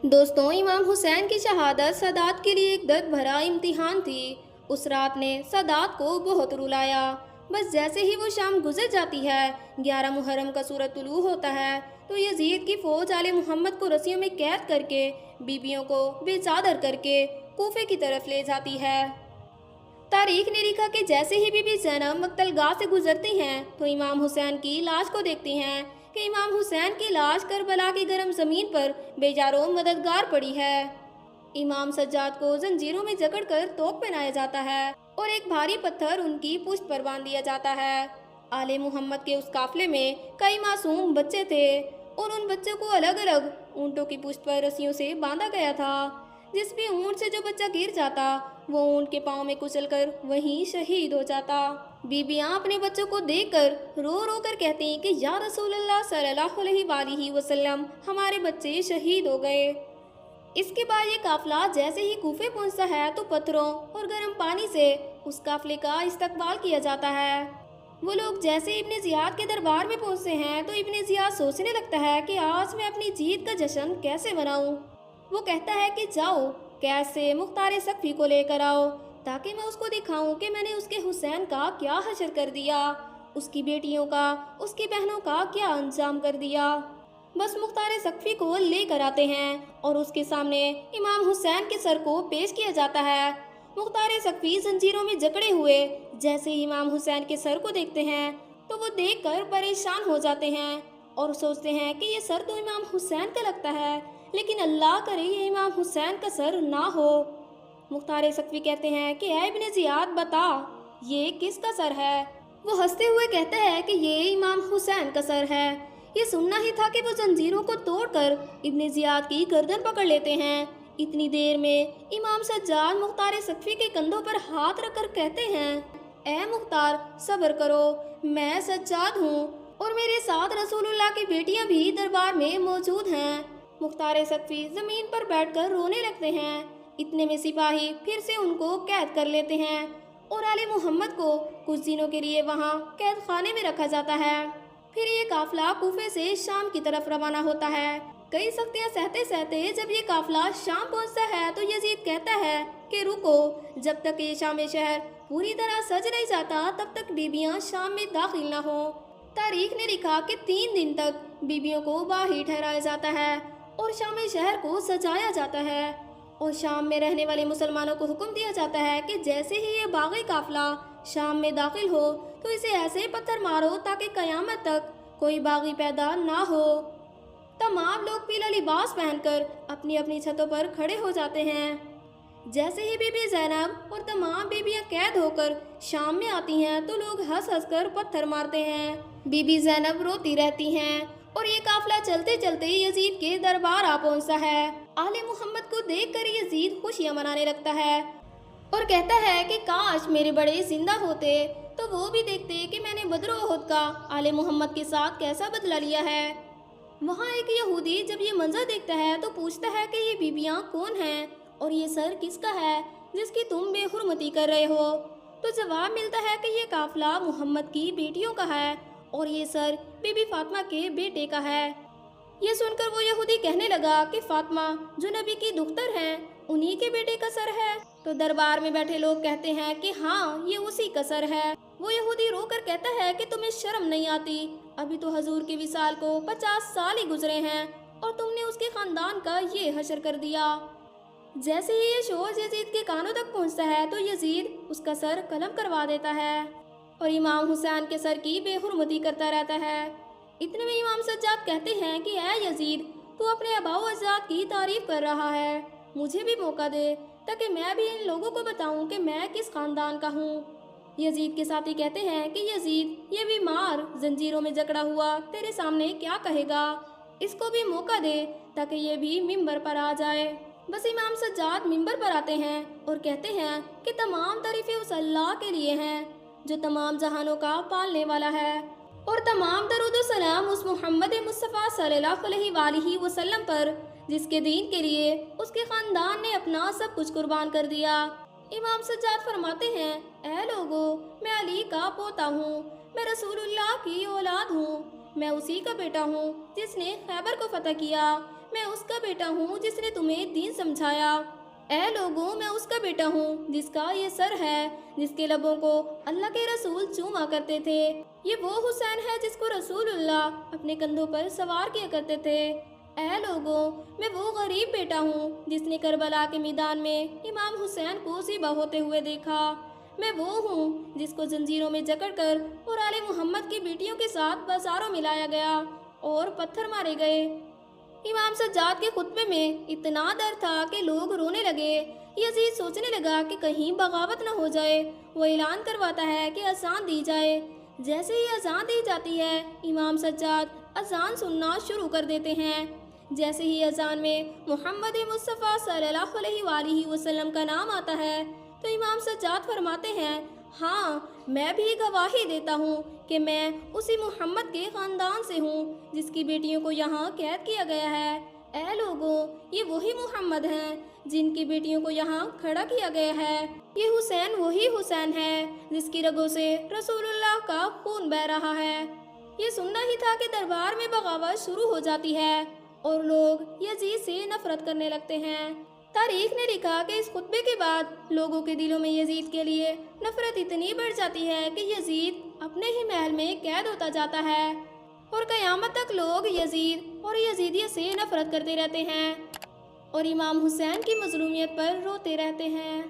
दोस्तों, इमाम हुसैन की शहादत सदात के लिए एक दर्द भरा इम्तिहान थी। उस रात ने सदात को बहुत रुलाया। बस जैसे ही वो शाम गुजर जाती है, 11 मुहर्रम का सूरज तुलू होता है, तो यजीद की फौज आले मोहम्मद को रस्सियों में कैद करके, बीबियों को बेचादर करके कूफे की तरफ ले जाती है। तारीख ने लिखा कि जैसे ही बीबी ज़ैनब मक्तलगाह से गुजरती हैं, तो इमाम हुसैन की लाश को देखती हैं कि इमाम हुसैन की लाश करबला की गर्म ज़मीन पर बेजारों मददगार पड़ी है। इमाम सज्जाद को जंजीरों में जकड़कर तोप पहनाया जाता है और एक भारी पत्थर उनकी पुश्त पर बांध दिया जाता है। आले मुहम्मद के उस काफले में कई मासूम बच्चे थे और उन बच्चों को अलग अलग ऊँटों की पुश्त पर रस्सियों से बांधा गया था। जिस भी ऊँट से जो बच्चा गिर जाता, वो ऊँट के पाँव में कुचलकर वहीं शहीद हो जाता। बीबियाँ अपने बच्चों को देखकर रो रो कर कहती कि या रसूलल्लाह सल्लल्लाहु अलैहि वसल्लम, हमारे बच्चे शहीद हो गए। इसके बाद ये काफिला जैसे ही कूफे पहुंचता है, तो पत्थरों और गर्म पानी से उस काफिले का इस्तकबाल किया जाता है। वो लोग जैसे इब्ने जियाद के दरबार में पहुंचते हैं, तो इब्ने जियाद सोचने लगता है कि आज मैं अपनी जीत का जश्न कैसे मनाऊं। वो कहता है कि जाओ, कैद से मुख्तार सफ़ी को लेकर आओ, ताकि मैं उसको दिखाऊं कि मैंने उसके हुसैन का क्या हशर कर दिया, उसकी बेटियों का, उसकी बहनों का क्या अंजाम कर दिया। बस मुख्तार सफ़ी को लेकर आते हैं और उसके सामने इमाम हुसैन के सर को पेश किया जाता है। मुख्तार सफ़ी जंजीरों में जकड़े हुए जैसे ही इमाम हुसैन के सर को देखते हैं, तो वो देखकर परेशान हो जाते हैं और सोचते हैं कि ये सर तो इमाम हुसैन का लगता है, लेकिन अल्लाह करे ये इमाम हुसैन का सर ना हो। मुख्तार सफ़ी कहते हैं कि ऐ इब्ने जियाद, बता ये किसका सर है। वो हंसते हुए कहता है कि ये इमाम हुसैन का सर है। ये सुनना ही था कि वो जंजीरों को तोड़कर इब्ने जियाद की गर्दन पकड़ लेते हैं। इतनी देर में इमाम सज्जाद मुख्तार सफ़ी के कंधों पर हाथ रखकर कहते हैं, ऐ मुख्तार, सब्र करो, मैं सज्जाद हूँ और मेरे साथ रसूलुल्लाह की बेटियाँ भी दरबार में मौजूद हैं। मुख्तार सफ़ी ज़मीन पर बैठकर रोने लगते हैं। इतने में सिपाही फिर से उनको कैद कर लेते हैं और आले मोहम्मद को कुछ दिनों के लिए वहाँ कैद खाने में रखा जाता है। फिर ये काफिला कूफे से शाम की तरफ रवाना होता है। कई सख्तियाँ सहते सहते जब ये काफिला शाम पहुँचता है, तो यजीद कहता है कि रुको, जब तक ये शाम शहर पूरी तरह सज नहीं जाता, तब तक बीबियाँ शाम में दाखिल न हो। तारीख ने लिखा कि 3 दिन तक बीबियों को बाहर ठहराया जाता है और शाम शहर को सजाया जाता है और शाम में रहने वाले मुसलमानों को हुक्म दिया जाता है कि जैसे ही ये बागी काफिला शाम में दाखिल हो, तो इसे ऐसे पत्थर मारो ताकि कयामत तक कोई बागी पैदा ना हो। तमाम लोग पीला लिबास पहनकर अपनी अपनी छतों पर खड़े हो जाते हैं। जैसे ही बीबी ज़ैनब और तमाम बीबियां कैद होकर शाम में आती हैं, तो लोग हंस हंस कर पत्थर मारते हैं। बीबी ज़ैनब रोती रहती हैं और ये काफिला चलते चलते यजीद के दरबार आ पहुंचता है। आले मोहम्मद को देखकर यजीद खुशियां मनाने लगता है और कहता है कि काश मेरे बड़े जिंदा होते, तो वो भी देखते कि मैंने बदर ओहद का आले मोहम्मद के साथ कैसा बदला लिया है। वहाँ एक यहूदी जब ये मंजर देखता है, तो पूछता है कि ये बीबियाँ कौन हैं और ये सर किसका है जिसकी तुम बेहुरमती कर रहे हो। तो जवाब मिलता है कि ये काफिला मोहम्मद की बेटियों का है और ये सर बीबी फातिमा के बेटे का है। ये सुनकर वो यहूदी कहने लगा कि फातिमा जो नबी की दुख्तर हैं, उन्हीं के बेटे का सर है। तो दरबार में बैठे लोग कहते हैं कि हाँ, ये उसी का सर है। वो यहूदी रोकर कहता है कि तुम्हें शर्म नहीं आती, अभी तो हजूर के विसाल को 50 साल ही गुजरे हैं और तुमने उसके खानदान का ये हशर कर दिया। जैसे ही ये शोर यजीद के कानों तक पहुंचता है, तो यजीद उसका सर कलम करवा देता है और इमाम हुसैन के सर की बेहुरमती करता रहता है। इतने में इमाम सज्जाद कहते हैं कि ऐ यजीद, तू अपने आबाओ अजदाद की तारीफ कर रहा है, मुझे भी मौका दे ताकि मैं भी इन लोगों को बताऊं कि मैं किस खानदान का हूँ। यजीद के साथी कहते हैं कि यजीद, ये बीमार जंजीरों में जकड़ा हुआ तेरे सामने क्या कहेगा, इसको भी मौका दे ताकि ये भी मिंबर पर आ जाए। बस इमाम सज्जाद मिंबर पर आते हैं और कहते हैं कि तमाम तारीफें उस अल्लाह के लिए हैं जो तमाम जहानों का पालने वाला है और तमाम दरूद सलाम उस मोहम्मद मुस्तफ़ा सल्लल्लाहु अलैहि वसल्लम पर जिसके दीन के लिए उसके ख़ानदान ने अपना सब कुछ कुर्बान कर दिया। इमाम सज्जाद फरमाते हैं, ऐ लोगों, मैं अली का पोता हूँ, मैं रसूलुल्लाह की औलाद हूँ, मैं उसी का बेटा हूँ जिसने खैबर को फतह किया, میں اس کا بیٹا ہوں جس نے تمہیں دین سمجھایا۔ اے لوگوں، میں اس کا بیٹا ہوں جس کا یہ سر ہے، جس کے لبوں کو اللہ کے رسول چوما کرتے تھے۔ یہ وہ حسین ہے جس کو رسول اللہ اپنے کندھوں پر سوار کیا کرتے تھے۔ اے لوگوں، میں وہ غریب بیٹا ہوں جس نے کربلا کے میدان میں امام حسین کو ذبح ہوتے ہوئے دیکھا۔ میں وہ ہوں جس کو زنجیروں میں جکڑ کر اور آل محمد کی بیٹیوں کے ساتھ بازاروں میں لایا گیا اور پتھر مارے گئے۔ امام سجاد کے خطبے میں اتنا ڈر تھا کہ لوگ رونے لگے۔ یزید سوچنے لگا کہ کہیں بغاوت نہ ہو جائے۔ وہ اعلان کرواتا ہے کہ اذان دی جائے۔ جیسے ہی اذان دی جاتی ہے، امام سجاد اذان سننا شروع کر دیتے ہیں۔ جیسے ہی اذان میں محمد مصطفیٰ صلی اللہ علیہ وآلہ وسلم کا نام آتا ہے تو امام سجاد فرماتے ہیں، ہاں، میں بھی گواہی دیتا ہوں کہ میں اسی محمد کے خاندان سے ہوں جس کی بیٹیوں کو یہاں قید کیا گیا ہے۔ اے لوگوں، یہ وہی محمد ہیں جن کی بیٹیوں کو یہاں کھڑا کیا گیا ہے۔ یہ حسین وہی حسین ہے جس کی رگوں سے رسول اللہ کا خون بہہ رہا ہے۔ یہ سننا ہی تھا کہ دربار میں بغاوت شروع ہو جاتی ہے اور لوگ یزید سے نفرت کرنے لگتے ہیں۔ تاریخ نے لکھا کہ اس خطبے کے بعد لوگوں کے دلوں میں یزید کے لیے نفرت اتنی بڑھ جاتی ہے کہ یزید اپنے ہی محل میں قید ہوتا جاتا ہے اور قیامت تک لوگ یزید اور یزیدیت سے نفرت کرتے رہتے ہیں اور امام حسین کی مظلومیت پر روتے رہتے ہیں۔